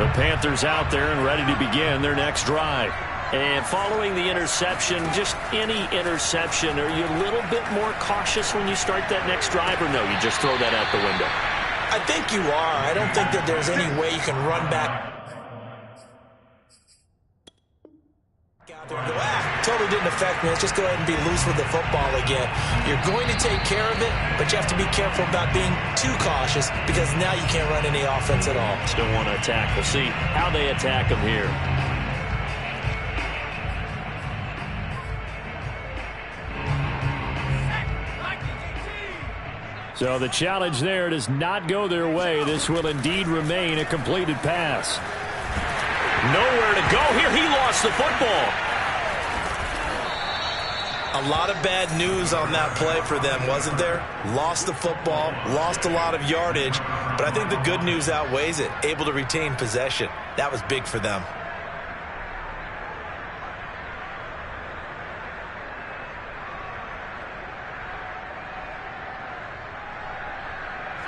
The Panthers out there and ready to begin their next drive. And following the interception, just any interception, are you a little bit more cautious when you start that next drive, or no, you just throw that out the window? I think you are. I don't think that there's any way you can run back out there and go, totally didn't affect me. Let's just go ahead and be loose with the football again. You're going to take care of it, but you have to be careful about being too cautious because now you can't run any offense at all. Still want to attack. We'll see how they attack them here. So the challenge there does not go their way. This will indeed remain a completed pass. Nowhere to go here. He lost the football. A lot of bad news on that play for them, wasn't there? Lost the football, lost a lot of yardage, but I think the good news outweighs it. Able to retain possession. That was big for them.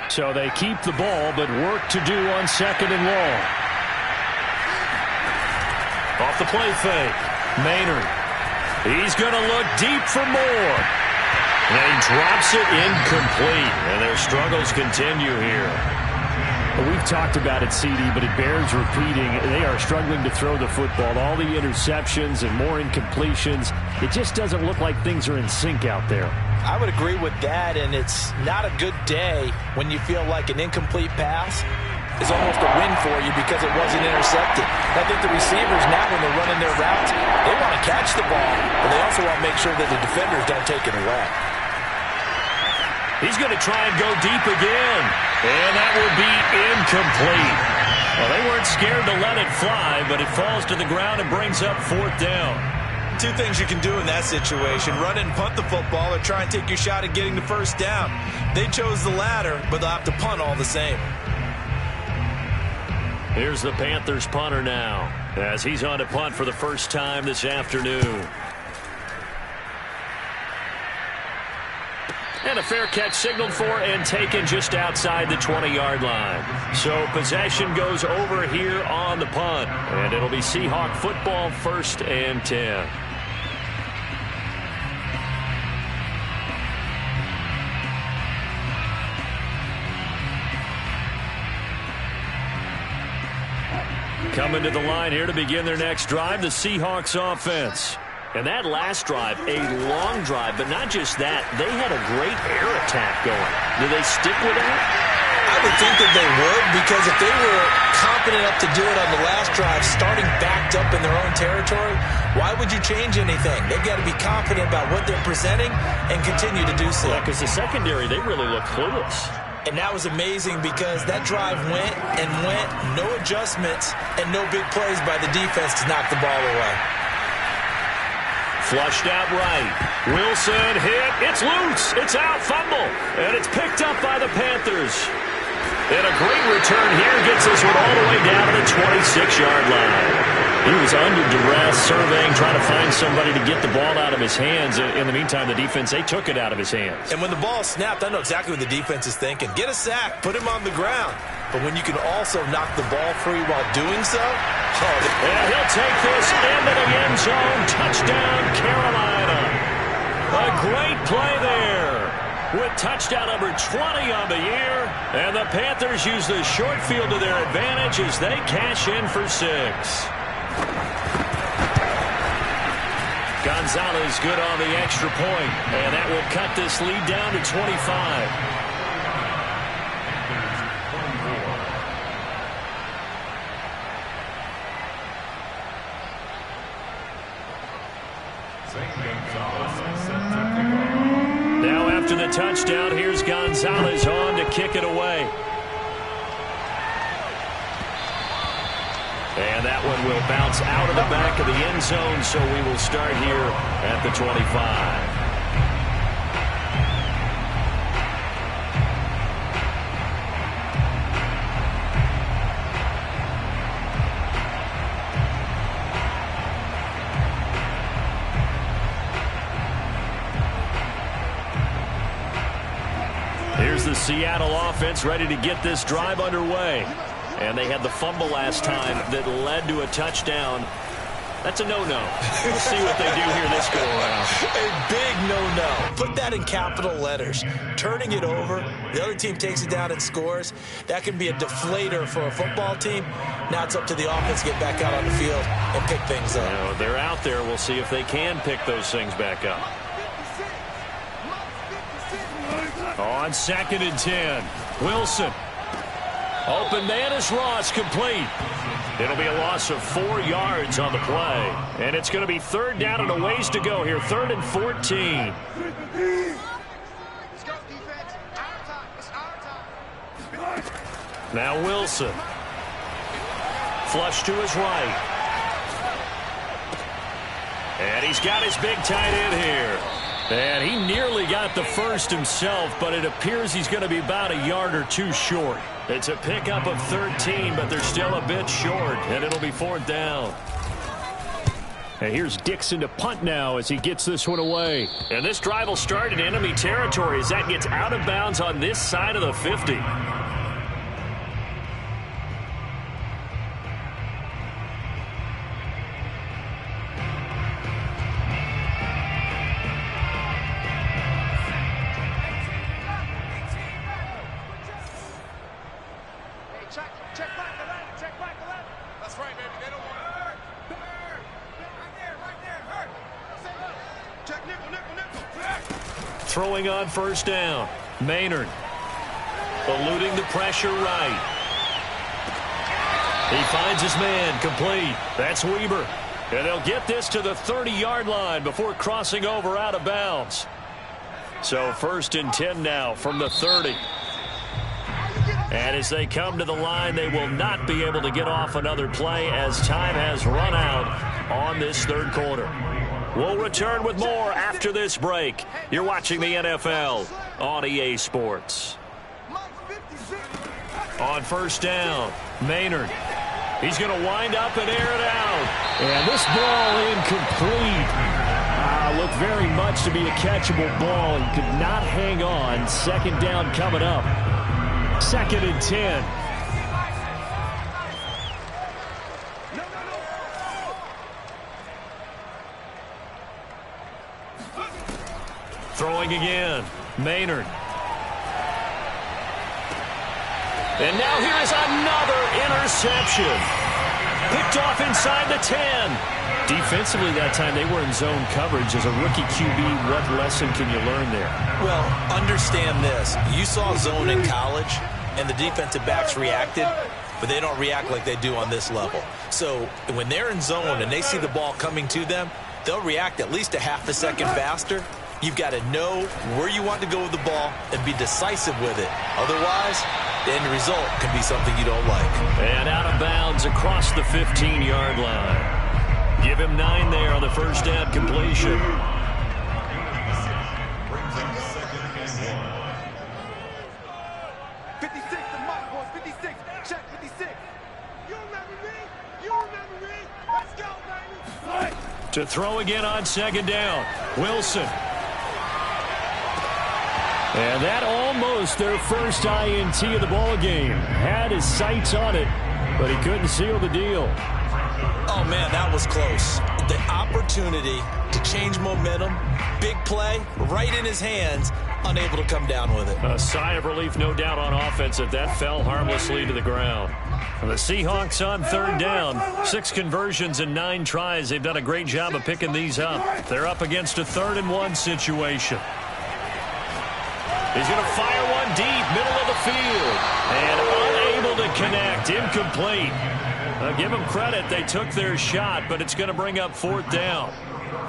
So they keep the ball, but work to do on 2nd and long. Off the play fake. Maynard. He's going to look deep for more. And he drops it incomplete. And their struggles continue here. Well, we've talked about it, CD, but it bears repeating. They are struggling to throw the football. All the interceptions and more incompletions. It just doesn't look like things are in sync out there. I would agree with that, and it's not a good day when you feel like an incomplete pass is almost a win for you because it wasn't intercepted. I think the receivers now, when they're running their routes, they want to catch the ball, but they also want to make sure that the defenders don't take it away. He's going to try and go deep again, and that will be incomplete. Well, they weren't scared to let it fly, but it falls to the ground and brings up 4th down. Two things you can do in that situation: run and punt the football, or try and take your shot at getting the first down. They chose the latter, but they'll have to punt all the same. Here's the Panthers punter now, as he's on to punt for the first time this afternoon. And a fair catch signaled for and taken just outside the 20-yard line. So possession goes over here on the punt. And it'll be Seahawk football, 1st and 10. Coming to the line here to begin their next drive, the Seahawks offense. And that last drive, a long drive, but not just that. They had a great air attack going. Do they stick with that? I would think that they would, because if they were confident enough to do it on the last drive, starting backed up in their own territory, why would you change anything? They've got to be confident about what they're presenting and continue to do so. Yeah, because the secondary, they really look clueless. And that was amazing because that drive went and went, no adjustments, and no big plays by the defense to knock the ball away. Flushed out right. Wilson hit. It's loose. It's out. Fumble. And it's picked up by the Panthers. And a great return here gets this one all the way down to the 26-yard line. He was under duress, surveying, trying to find somebody to get the ball out of his hands. In the meantime, the defense, they took it out of his hands. And when the ball snapped, I know exactly what the defense is thinking. Get a sack. Put him on the ground. But when you can also knock the ball free while doing so, and he'll take this into the end zone. Touchdown, Carolina. A great play there with touchdown number 20 on the year. And the Panthers use the short field to their advantage as they cash in for 6. Gonzalez good on the extra point. And that will cut this lead down to 25. Now after the touchdown, here's Gonzalez on to kick it away. And that one will bounce out of the back of the end zone, so we will start here at the 25. Here's the Seattle offense ready to get this drive underway. And they had the fumble last time that led to a touchdown. That's a no-no. We'll see what they do here this go-around. A big no-no. Put that in capital letters. Turning it over, the other team takes it down and scores. That can be a deflator for a football team. Now it's up to the offense to get back out on the field and pick things up. You know, they're out there. We'll see if they can pick those things back up. On 2nd and 10, Wilson. Open man is Ross, complete. It'll be a loss of 4 yards on the play. And it's going to be 3rd down and a ways to go here. 3rd and 14. Now Wilson. Flush to his right. And he's got his big tight end here. And he nearly got the first himself, but it appears he's going to be about a yard or two short. It's a pickup of 13, but they're still a bit short, and it'll be 4th down. And here's Dixon to punt now as he gets this one away. And this drive will start in enemy territory as that gets out of bounds on this side of the 50. Throwing on 1st down. Maynard eluding the pressure right. He finds his man, complete. That's Weber. And they'll get this to the 30-yard line before crossing over out of bounds. So 1st and 10 now from the 30. And as they come to the line, they will not be able to get off another play as time has run out on this 3rd quarter. We'll return with more after this break. You're watching the NFL on EA Sports. On 1st down, Maynard. He's going to wind up and air it out. And this ball incomplete. Looked very much to be a catchable ball. He could not hang on. 2nd down coming up. 2nd and 10. Throwing again, Maynard. And now here is another interception. Picked off inside the 10. Defensively that time they were in zone coverage. As a rookie QB, what lesson can you learn there? Well, understand this. You saw zone in college, and the defensive backs reacted, but they don't react like they do on this level. So when they're in zone and they see the ball coming to them, they'll react at least a half a second faster. You've got to know where you want to go with the ball and be decisive with it. Otherwise, the end result can be something you don't like. And out of bounds across the 15-yard line. Give him 9 there on the 1st down completion. To throw again on 2nd down, Wilson. And that almost their first INT of the ball game. Had his sights on it, but he couldn't seal the deal. Oh, man, that was close. The opportunity to change momentum, big play, right in his hands, unable to come down with it. A sigh of relief, no doubt, on offense that fell harmlessly to the ground. The Seahawks on 3rd down. 6 conversions and 9 tries. They've done a great job of picking these up. They're up against a 3rd and 1 situation. He's going to fire one deep, middle of the field. And unable to connect, incomplete. Give them credit, they took their shot, but it's going to bring up 4th down.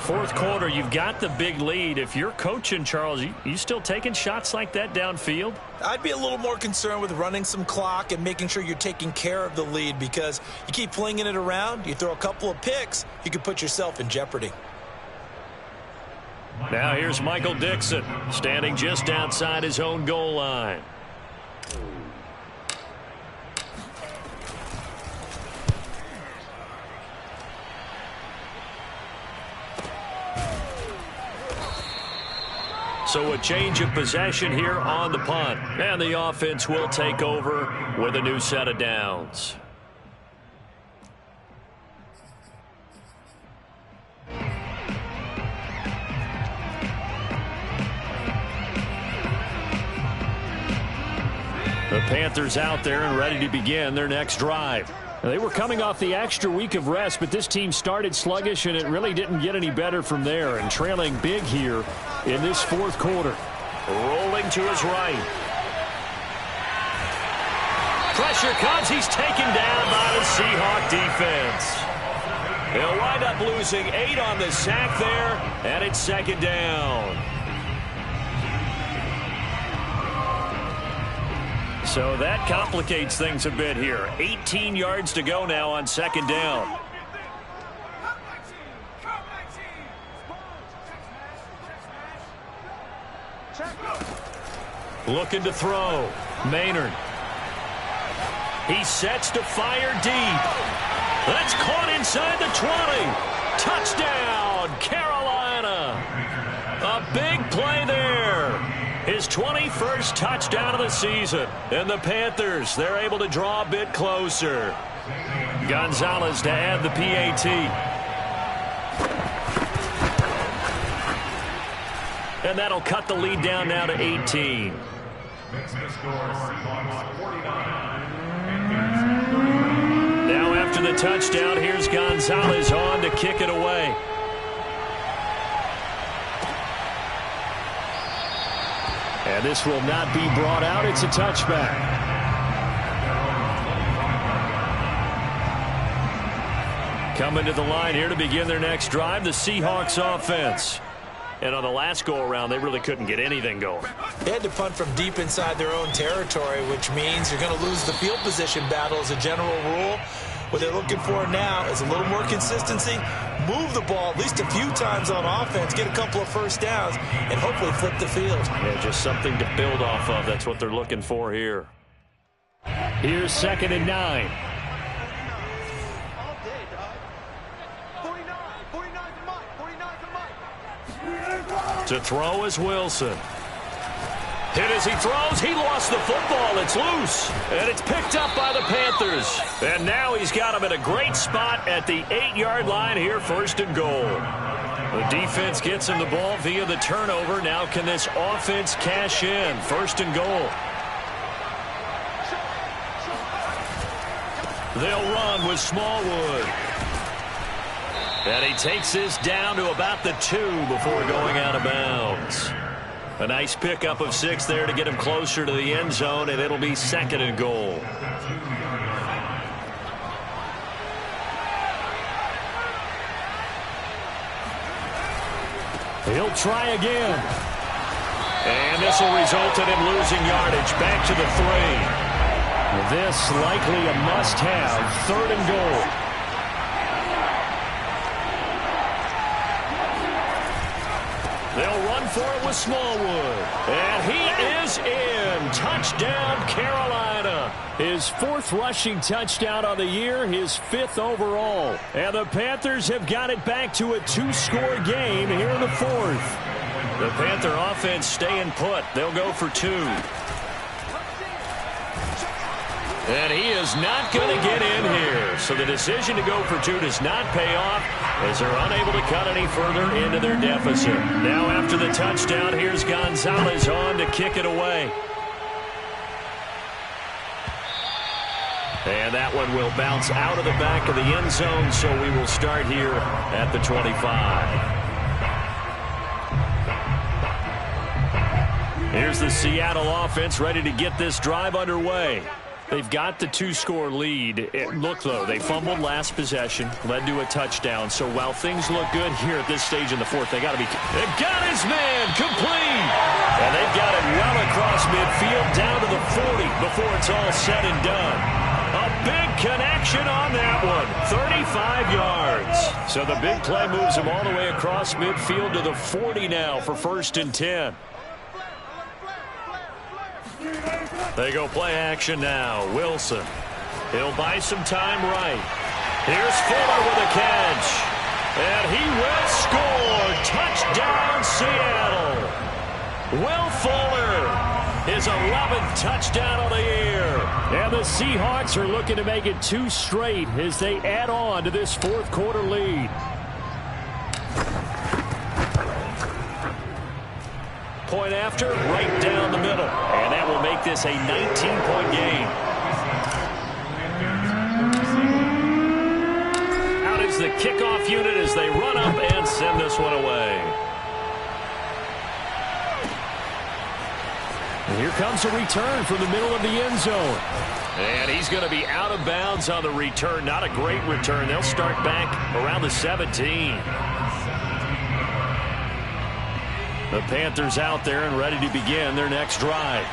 4th quarter, you've got the big lead. If you're coaching, Charles, you still taking shots like that downfield? I'd be a little more concerned with running some clock and making sure you're taking care of the lead, because you keep flinging it around, you throw a couple of picks, you could put yourself in jeopardy. Now here's Michael Dixon, standing just outside his own goal line. So a change of possession here on the punt. And the offense will take over with a new set of downs. The Panthers out there and ready to begin their next drive. They were coming off the extra week of rest, but this team started sluggish, and it really didn't get any better from there, and trailing big here in this fourth quarter. Rolling to his right. Pressure comes. He's taken down by the Seahawk defense. They'll wind up losing 8 on the sack there, and it's second down. So that complicates things a bit here. 18 yards to go now on second down. Looking to throw. Maynard. He sets to fire deep. That's caught inside the 20. Touchdown, Carolina. A big play there. His 21st touchdown of the season. And the Panthers, they're able to draw a bit closer. Gonzalez to add the PAT. And that'll cut the lead down now to 18. Now after the touchdown, here's Gonzalez on to kick it away. And this will not be brought out. It's a touchback. Coming to the line here to begin their next drive, the Seahawks offense. And on the last go-around, they really couldn't get anything going. They had to punt from deep inside their own territory, which means you're going to lose the field position battle as a general rule. What they're looking for now is a little more consistency, move the ball at least a few times on offense, get a couple of first downs, and hopefully flip the field. Yeah, just something to build off of. That's what they're looking for here. Here's 2nd and 9. To throw is Wilson. Hit as he throws. He lost the football. It's loose. And it's picked up by the Panthers. And now he's got him at a great spot at the 8-yard line here, 1st and goal. The defense gets him the ball via the turnover. Now can this offense cash in? 1st and goal. They'll run with Smallwood. And he takes this down to about the 2 before going out of bounds. A nice pickup of 6 there to get him closer to the end zone, and it'll be 2nd and goal. He'll try again. And this will result in him losing yardage. Back to the 3. This likely a must-have. 3rd and goal. They'll run for it with Smallwood. And he is in. Touchdown, Carolina. His 4th rushing touchdown on the year, his 5th overall. And the Panthers have got it back to a 2-score game here in the 4th. The Panther offense staying put. They'll go for 2. And he is not going to get in here. So the decision to go for 2 does not pay off as they're unable to cut any further into their deficit. Now after the touchdown, here's Gonzalez on to kick it away. And that one will bounce out of the back of the end zone, so we will start here at the 25. Here's the Seattle offense ready to get this drive underway. They've got the 2-score lead. Look, though, they fumbled last possession, led to a touchdown. So while things look good here at this stage in the 4th, they got to be. They've got his man complete. And they've got it well across midfield down to the 40 before it's all said and done. A big connection on that one. 35 yards. So the big play moves him all the way across midfield to the 40 now for 1st and 10. They go play action now. Wilson. He'll buy some time right. Here's Fuller with a catch. And he will score. Touchdown, Seattle. Will Fuller his 11th touchdown of the year. And the Seahawks are looking to make it 2 straight as they add on to this fourth quarter lead. Point after, right down the middle. And that will make this a 19-point game. Out is the kickoff unit as they run up and send this one away. And here comes a return from the middle of the end zone. And he's going to be out of bounds on the return. Not a great return. They'll start back around the 17. The Panthers out there and ready to begin their next drive.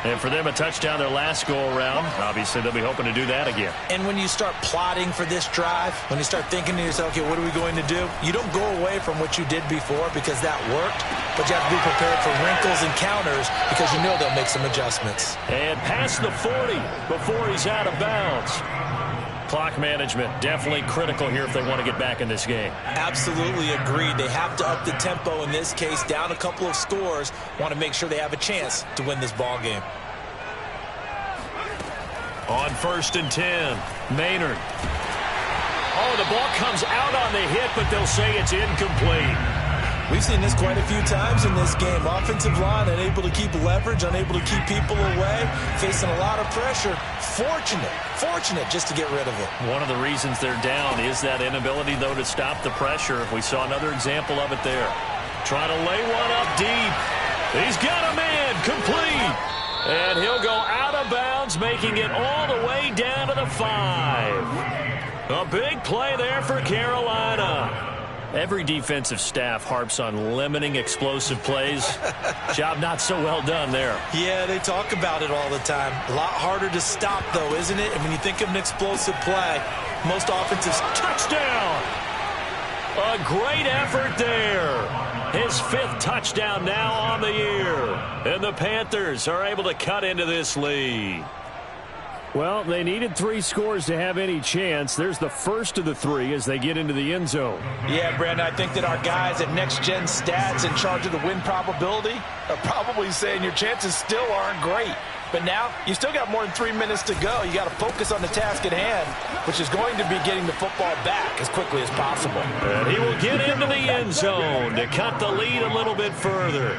And for them, a touchdown their last go-around. Obviously, they'll be hoping to do that again. And when you start plotting for this drive, when you start thinking to yourself, okay, what are we going to do? You don't go away from what you did before because that worked, but you have to be prepared for wrinkles and counters because you know they'll make some adjustments. And past the 40 before he's out of bounds. Clock management definitely critical here if they want to get back in this game. Absolutely agreed. They have to up the tempo in this case, down a couple of scores, want to make sure they have a chance to win this ball game. On 1st and 10, Maynard. Oh, the ball comes out on the hit, but they'll say it's incomplete. We've seen this quite a few times in this game. Offensive line unable to keep leverage, unable to keep people away, facing a lot of pressure. Fortunate just to get rid of it. One of the reasons they're down is that inability, though, to stop the pressure. We saw another example of it there. Trying to lay one up deep. He's got a man, complete. And he'll go out of bounds, making it all the way down to the 5. A big play there for Carolina. Every defensive staff harps on limiting explosive plays. Job not so well done there. Yeah, they talk about it all the time. A lot harder to stop, though, isn't it? And when you think of an explosive play, most offensive... Touchdown! A great effort there. His 5th touchdown now on the year. And the Panthers are able to cut into this lead. Well, they needed 3 scores to have any chance. There's the first of the 3 as they get into the end zone. Yeah, Brandon, I think that our guys at Next Gen Stats in charge of the win probability are probably saying your chances still aren't great. But now, you still got more than 3 minutes to go. You got to focus on the task at hand, which is going to be getting the football back as quickly as possible. And he will get into the end zone to cut the lead a little bit further.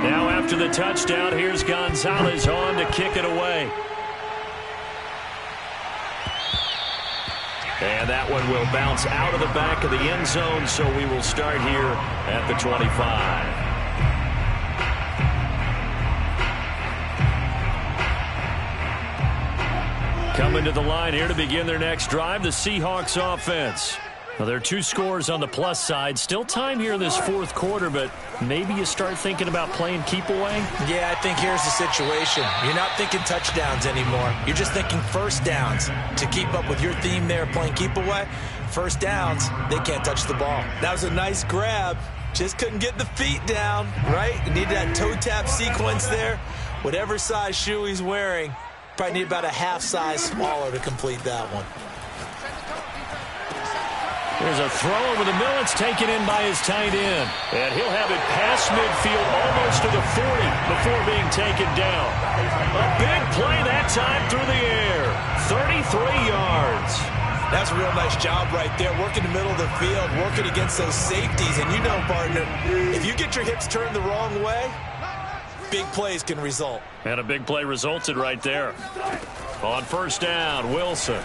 Now after the touchdown, here's Gonzalez on to kick it away. And that one will bounce out of the back of the end zone, so we will start here at the 25. Coming to the line here to begin their next drive, the Seahawks offense. Well, there are 2 scores on the plus side. Still time here in this fourth quarter, but maybe you start thinking about playing keep away? Yeah, I think here's the situation. You're not thinking touchdowns anymore. You're just thinking first downs. To keep up with your theme there, playing keep away, first downs, they can't touch the ball. That was a nice grab. Just couldn't get the feet down, right? Needed that toe tap sequence there. Whatever size shoe he's wearing, probably need about a half size smaller to complete that one. There's a throw over the middle. It's taken in by his tight end. And he'll have it past midfield almost to the 40 before being taken down. A big play that time through the air. 33 yards. That's a real nice job right there. Working the middle of the field, working against those safeties. And you know, partner, if you get your hips turned the wrong way, big plays can result. And a big play resulted right there. On first down, Wilson.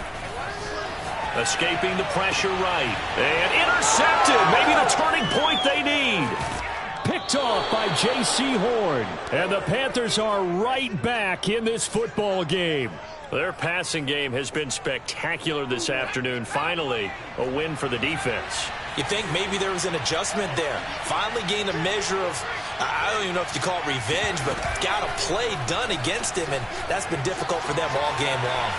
Escaping the pressure right. And intercepted. Maybe the turning point they need. Picked off by J.C. Horn. And the Panthers are right back in this football game. Their passing game has been spectacular this afternoon. Finally, a win for the defense. You think maybe there was an adjustment there. Finally gained a measure of, I don't even know if you call it revenge, but got a play done against him, and that's been difficult for them all game long.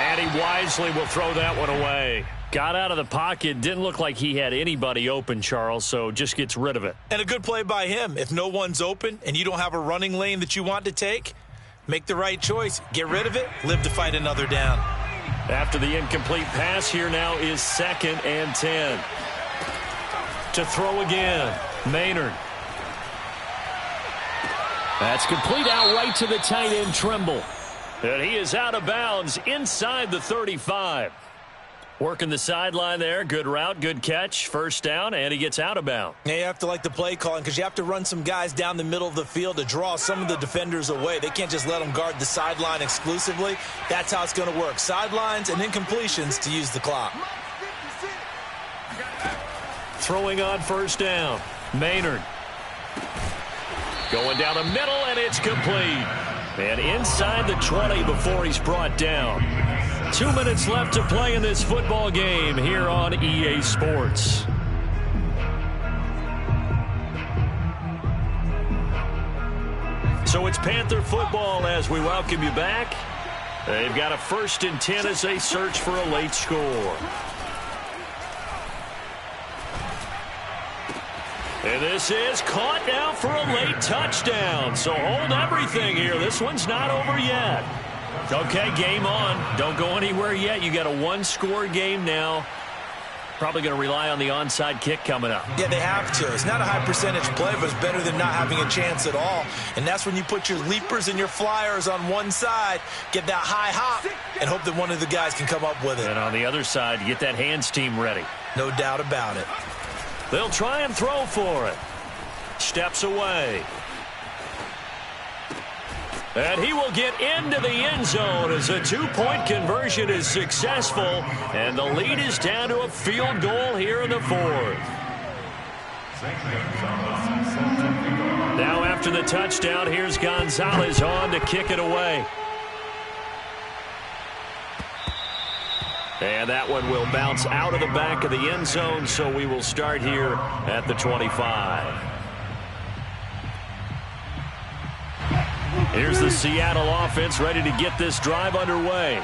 And he wisely will throw that one away. Got out of the pocket. Didn't look like he had anybody open, Charles, so just gets rid of it. And a good play by him. If no one's open and you don't have a running lane that you want to take, make the right choice. Get rid of it. Live to fight another down. After the incomplete pass, here now is 2nd and 10. To throw again, Maynard. That's complete out right to the tight end, Trimble. And he is out of bounds inside the 35. Working the sideline there. Good route, good catch. First down, and he gets out of bounds. Yeah, you have to like the play calling because you have to run some guys down the middle of the field to draw some of the defenders away. They can't just let them guard the sideline exclusively. That's how it's going to work. Sidelines and incompletions to use the clock. Throwing on first down, Maynard. Going down the middle, and it's complete. And inside the 20 before he's brought down. 2 minutes left to play in this football game here on EA Sports. So it's Panther football as we welcome you back. They've got a 1st and 10 as they search for a late score. And this is caught now for a late touchdown. So hold everything here. This one's not over yet. Okay, game on. Don't go anywhere yet. You got a 1-score game now. Probably going to rely on the onside kick coming up. Yeah, they have to. It's not a high percentage play, but it's better than not having a chance at all. And that's when you put your leapers and your flyers on one side, get that high hop, and hope that one of the guys can come up with it. And on the other side, get that hands team ready. No doubt about it. They'll try and throw for it. Steps away. And he will get into the end zone as a 2-point conversion is successful. And the lead is down to a field goal here in the 4th. Now after the touchdown, here's Gonzalez on to kick it away. And that one will bounce out of the back of the end zone, so we will start here at the 25. Here's the Seattle offense ready to get this drive underway.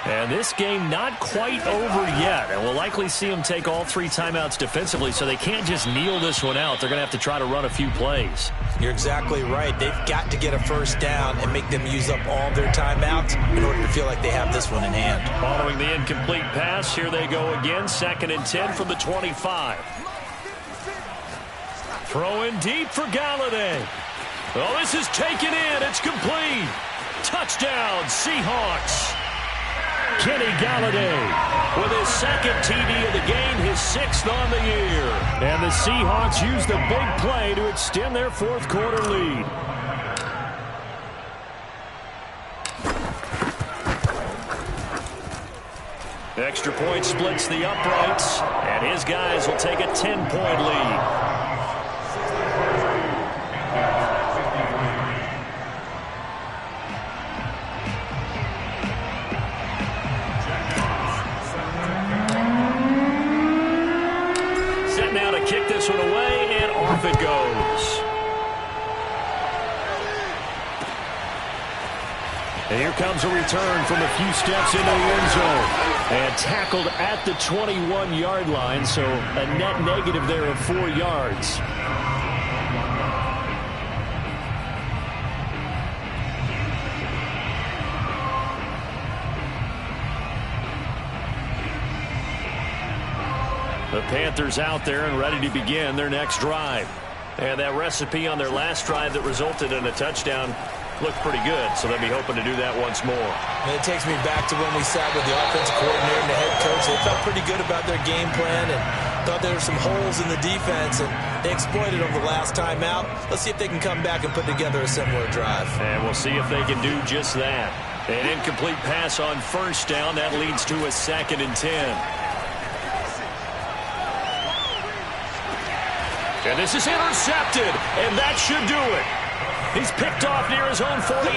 And this game not quite over yet. And we'll likely see them take all 3 timeouts defensively, so they can't just kneel this one out. They're going to have to try to run a few plays. You're exactly right. They've got to get a first down and make them use up all their timeouts in order to feel like they have this one in hand. Following the incomplete pass, here they go again. 2nd and 10 from the 25. Throwing deep for Galladay. Oh, this is taken in. It's complete. Touchdown, Seahawks. Kenny Galladay with his 2nd TD of the game, his 6th on the year. And the Seahawks use the big play to extend their 4th quarter lead. Extra point splits the uprights, and his guys will take a 10-point lead. Kick this one away, and off it goes. And here comes a return from a few steps into the end zone. And tackled at the 21-yard line, so a net negative there of 4 yards. The Panthers out there and ready to begin their next drive. And that recipe on their last drive that resulted in a touchdown looked pretty good, so they'll be hoping to do that once more. And it takes me back to when we sat with the offensive coordinator and the head coach. They felt pretty good about their game plan and thought there were some holes in the defense, and they exploited them the last time out. Let's see if they can come back and put together a similar drive. And we'll see if they can do just that. An incomplete pass on first down. That leads to a 2nd and 10. And this is intercepted, and that should do it. He's picked off near his own 48.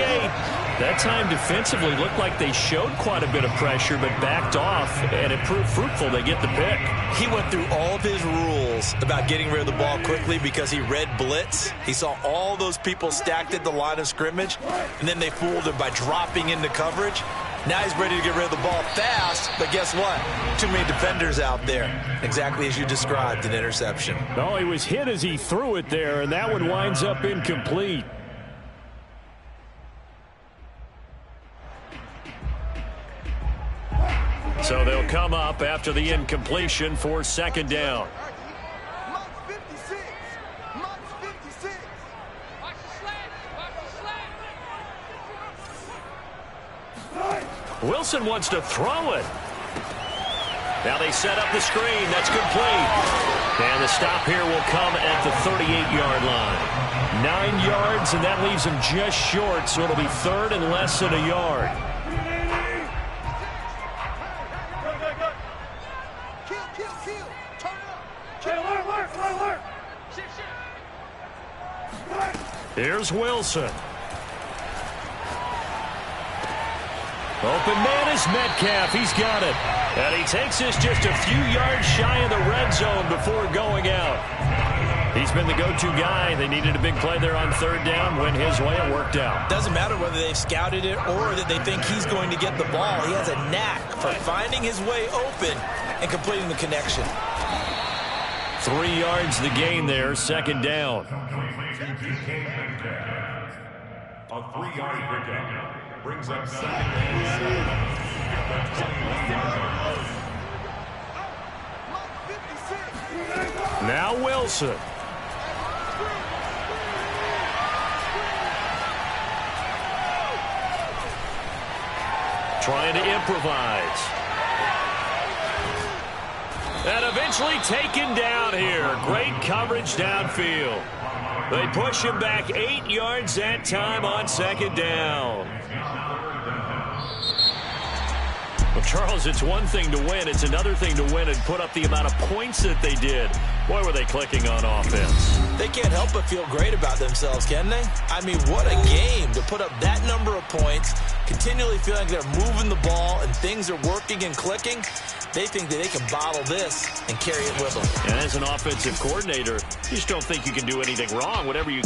That time defensively looked like they showed quite a bit of pressure, but backed off, and it proved fruitful. They get the pick. He went through all of his rules about getting rid of the ball quickly because he read blitz. He saw all those people stacked at the line of scrimmage, and then they fooled him by dropping into coverage. Now he's ready to get rid of the ball fast, but guess what? Too many defenders out there. Exactly as you described, an interception. No, he was hit as he threw it there, and that one winds up incomplete. So they'll come up after the incompletion for second down. Wilson wants to throw it. Now they set up the screen. That's complete. And the stop here will come at the 38-yard line. 9 yards, and that leaves him just short, so it'll be third and less than a yard. Here's Wilson. Open man is Metcalf. He's got it. And he takes this just a few yards shy of the red zone before going out. He's been the go-to guy. They needed a big play there on third down. Went his way. It worked out. Doesn't matter whether they've scouted it or that they think he's going to get the ball. He has a knack for finding his way open and completing the connection. 3 yards the gain there. Second down. A 3-yard pickup brings up second. Now Wilson. Trying to improvise. And eventually taken down here. Great coverage downfield. They push him back 8 yards that time on second down. Well, Charles, it's one thing to win. It's another thing to win and put up the amount of points that they did. Boy, were they clicking on offense. They can't help but feel great about themselves, can they? I mean, what a game to put up that number of points, continually feeling like they're moving the ball and things are working and clicking. They think that they can bottle this and carry it with them. And as an offensive coordinator, you just don't think you can do anything wrong. Whatever you